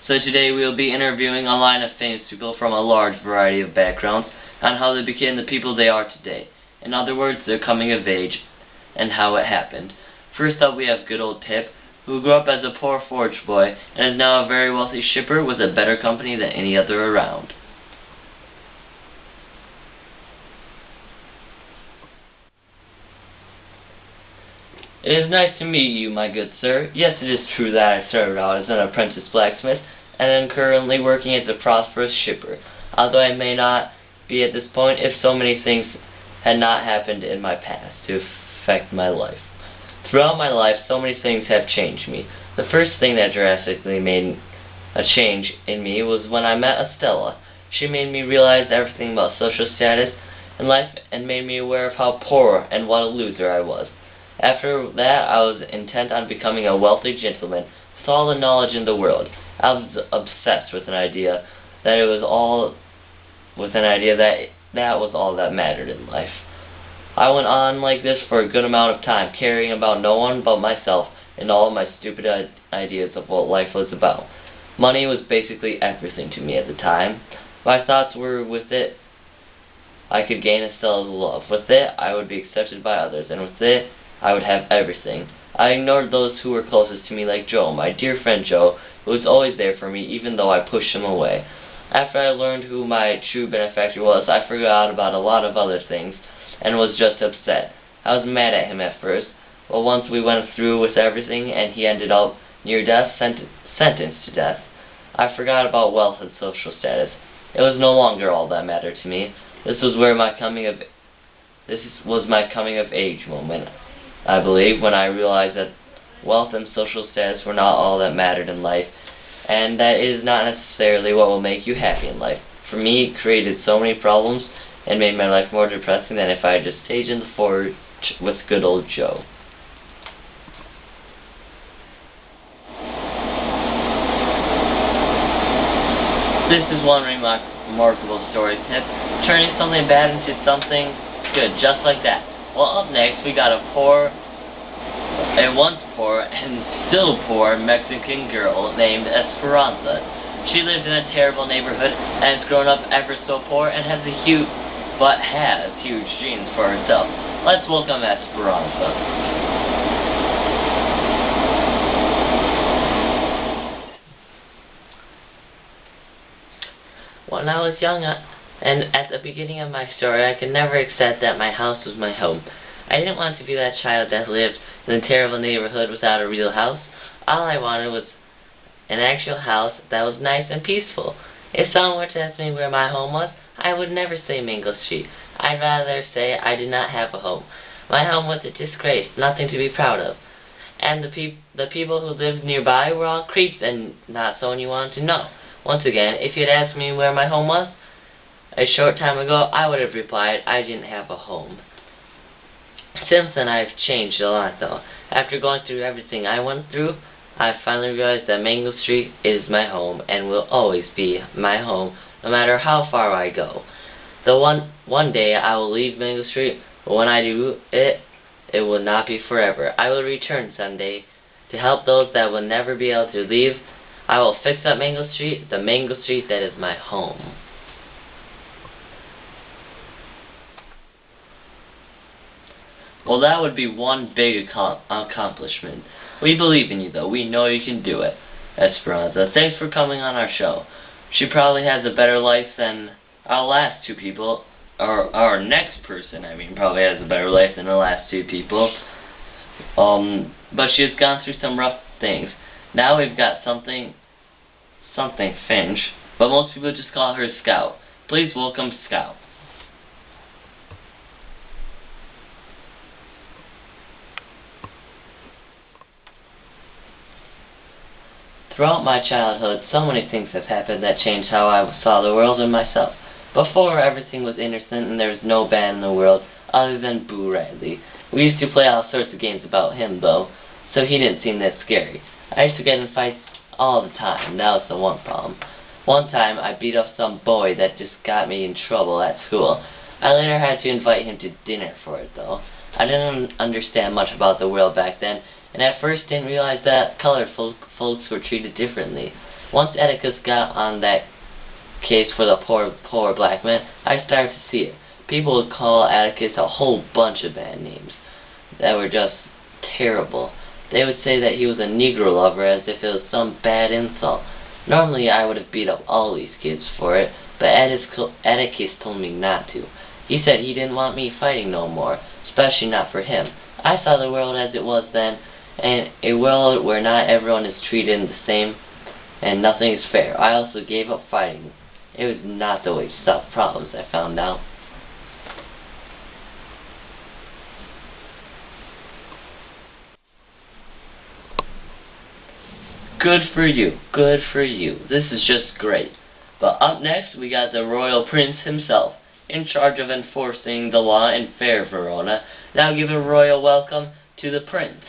So today we will be interviewing a line of famous people from a large variety of backgrounds on how they became the people they are today. In other words, their coming of age and how it happened. First up we have good old Pip, who grew up as a poor forge boy and is now a very wealthy shipper with a better company than any other around. It is nice to meet you, my good sir. Yes, it is true that I started out as an apprentice blacksmith, and am currently working as a prosperous shipper, although I may not be at this point if so many things had not happened in my past to affect my life. Throughout my life, so many things have changed me. The first thing that drastically made a change in me was when I met Estella. She made me realize everything about social status in life and made me aware of how poor and what a loser I was. After that, I was intent on becoming a wealthy gentleman with all the knowledge in the world. I was obsessed with an idea that that was all that mattered in life. I went on like this for a good amount of time, caring about no one but myself and all of my stupid ideas of what life was about. Money was basically everything to me at the time. My thoughts were, with it, I could gain Estella's love. With it, I would be accepted by others, and with it, I would have everything. I ignored those who were closest to me, like Joe, my dear friend Joe, who was always there for me even though I pushed him away. After I learned who my true benefactor was, I forgot about a lot of other things and was just upset. I was mad at him at first, but once we went through with everything and he ended up near death, sentenced to death, I forgot about wealth and social status. It was no longer all that mattered to me. This was my coming of age moment, I believe, when I realized that wealth and social status were not all that mattered in life, and that it is not necessarily what will make you happy in life. For me, it created so many problems and made my life more depressing than if I had just stayed in the forge with good old Joe. This is one remarkable story, Pip, turning something bad into something good, just like that. Well, up next, we got a once poor and still poor Mexican girl named Esperanza. She lives in a terrible neighborhood and has grown up ever so poor and has huge dreams for herself. Let's welcome Esperanza. When I was young, and at the beginning of my story, I could never accept that my house was my home. I didn't want to be that child that lived in a terrible neighborhood without a real house. All I wanted was an actual house that was nice and peaceful. If someone were to ask me where my home was, I would never say Mingle Street. I'd rather say I did not have a home. My home was a disgrace, nothing to be proud of. And the people who lived nearby were all creeps and not someone you wanted to know. Once again, if you'd asked me where my home was a short time ago, I would have replied I didn't have a home. Since then, I've changed a lot, though. After going through everything I went through, I finally realized that Mango Street is my home and will always be my home, no matter how far I go. Though one day I will leave Mango Street, but when I do, it will not be forever. I will return someday to help those that will never be able to leave. I will fix up Mango Street, the Mango Street that is my home. Well, that would be one big accomplishment. We believe in you, though. We know you can do it, Esperanza. Thanks for coming on our show. She probably has a better life than our last two people, or our next person, probably has a better life than the last two people. But she has gone through some rough things. Now we've got something Finch, but most people just call her Scout. Please welcome Scout. Throughout my childhood, so many things have happened that changed how I saw the world and myself. Before, everything was innocent and there was no bad in the world other than Boo Radley. We used to play all sorts of games about him, though, so he didn't seem that scary. I used to get in fights all the time. That was the one problem. One time, I beat up some boy that just got me in trouble at school. I later had to invite him to dinner for it, though. I didn't understand much about the world back then, and at first didn't realize that colored folks were treated differently. Once Atticus got on that case for the poor black man, I started to see it. People would call Atticus a whole bunch of bad names that were just terrible. They would say that he was a Negro lover as if it was some bad insult. Normally I would have beat up all these kids for it, but Atticus told me not to. He said he didn't want me fighting no more, especially not for him. I saw the world as it was then, and a world where not everyone is treated the same and nothing is fair. I also gave up fighting. It was not the way to solve problems, I found out. Good for you. Good for you. This is just great. But up next, we got the Royal Prince himself, in charge of enforcing the law in fair Verona. Now give a royal welcome to the Prince.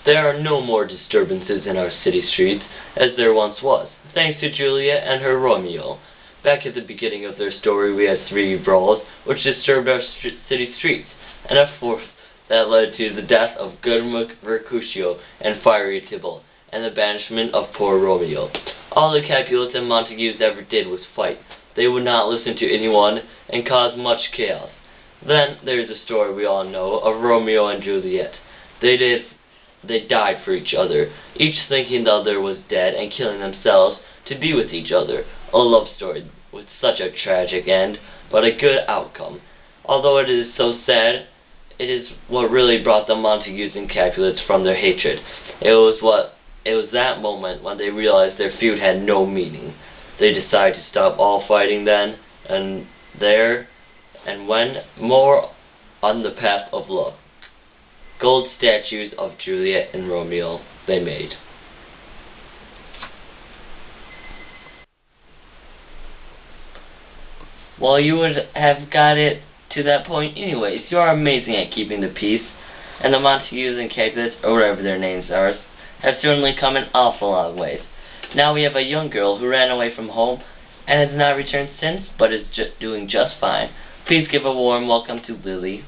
There are no more disturbances in our city streets, as there once was, thanks to Juliet and her Romeo. Back at the beginning of their story, we had 3 brawls, which disturbed our city streets, and a 4th that led to the death of good Mercutio and fiery Tybalt, and the banishment of poor Romeo. All the Capulets and Montagues ever did was fight. They would not listen to anyone, and caused much chaos. Then, there is a story we all know, of Romeo and Juliet. They died for each other, each thinking the other was dead and killing themselves to be with each other. A love story with such a tragic end, but a good outcome. Although it is so sad, it is what really brought the Montagues and Capulets from their hatred. It was that moment when they realized their feud had no meaning. They decided to stop all fighting then and there, and went more on the path of love. Gold statues of Juliet and Romeo they made. Well, you would have got it to that point anyways. You are amazing at keeping the peace, and the Montagues and Capulets, or whatever their names are, have certainly come an awful long ways. Now we have a young girl who ran away from home and has not returned since, but is doing just fine. Please give a warm welcome to Lily.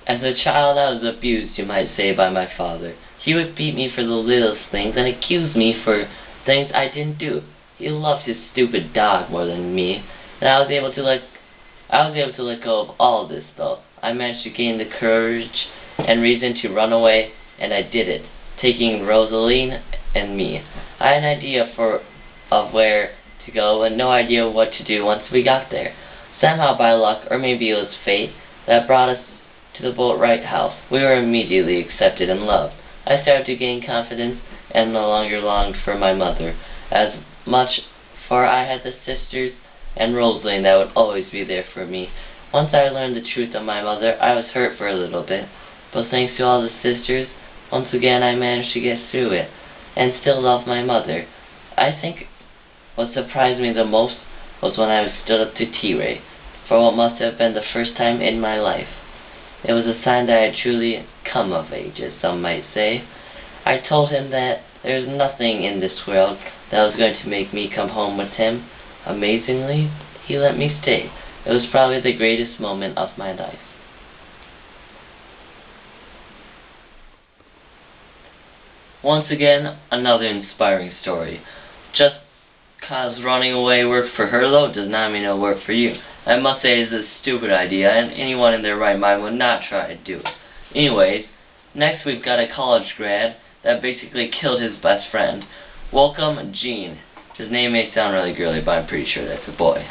As a child, I was abused, you might say, by my father. He would beat me for the littlest things and accuse me for things I didn't do. He loved his stupid dog more than me, and I was able to let go of all this, though. I managed to gain the courage and reason to run away, and I did it, taking Rosaline and me. I had an idea of where to go and no idea what to do once we got there. Somehow by luck, or maybe it was fate, that brought us to the Boatwright house. We were immediately accepted and loved. I started to gain confidence and no longer longed for my mother as much, for I had the sisters and Rosaline that would always be there for me. Once I learned the truth of my mother, I was hurt for a little bit, but thanks to all the sisters, once again I managed to get through it, and still love my mother. I think what surprised me the most was when I stood up to T-Ray, for what must have been the first time in my life. It was a sign that I had truly come of age, as some might say. I told him that there was nothing in this world that was going to make me come home with him. Amazingly, he let me stay. It was probably the greatest moment of my life. Once again, another inspiring story. Just cause running away worked for her, though, does not mean it'll work for you. I must say it's a stupid idea, and anyone in their right mind would not try to do it. Anyways, next we've got a college grad that basically killed his best friend. Welcome, Gene. His name may sound really girly, but I'm pretty sure that's a boy.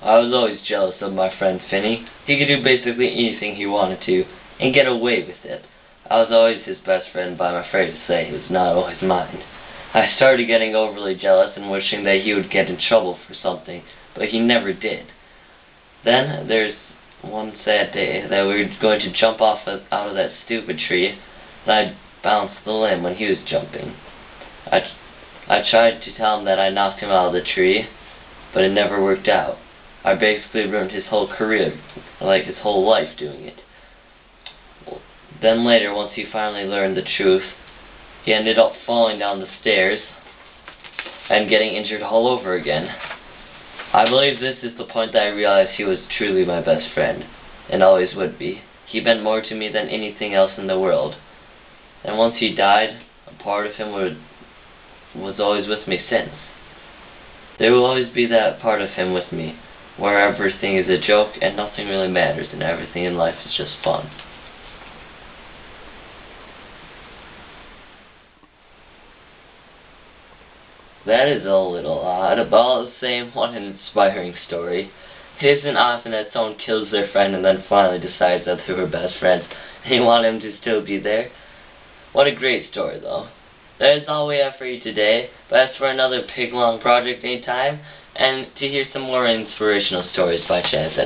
I was always jealous of my friend Finney. He could do basically anything he wanted to, and get away with it. I was always his best friend, but I'm afraid to say he was not always mine. I started getting overly jealous and wishing that he would get in trouble for something, but he never did. Then there's one sad day that we were going to jump out of that stupid tree, and I bounced the limb when he was jumping. I tried to tell him that I knocked him out of the tree, but it never worked out. I basically ruined his whole career, like his whole life doing it. Then later, once he finally learned the truth, he ended up falling down the stairs and getting injured all over again. I believe this is the point that I realized he was truly my best friend, and always would be. He meant more to me than anything else in the world. And once he died, a part of him was always with me since. There will always be that part of him with me, where everything is a joke and nothing really matters and everything in life is just fun. That is a little odd, but all the same, what an inspiring story. It isn't often that someone kills their friend and then finally decides that they were best friends and you want him to still be there. What a great story, though. That is all we have for you today, but as for another pig-long project anytime, and to hear some more inspirational stories by Chazz.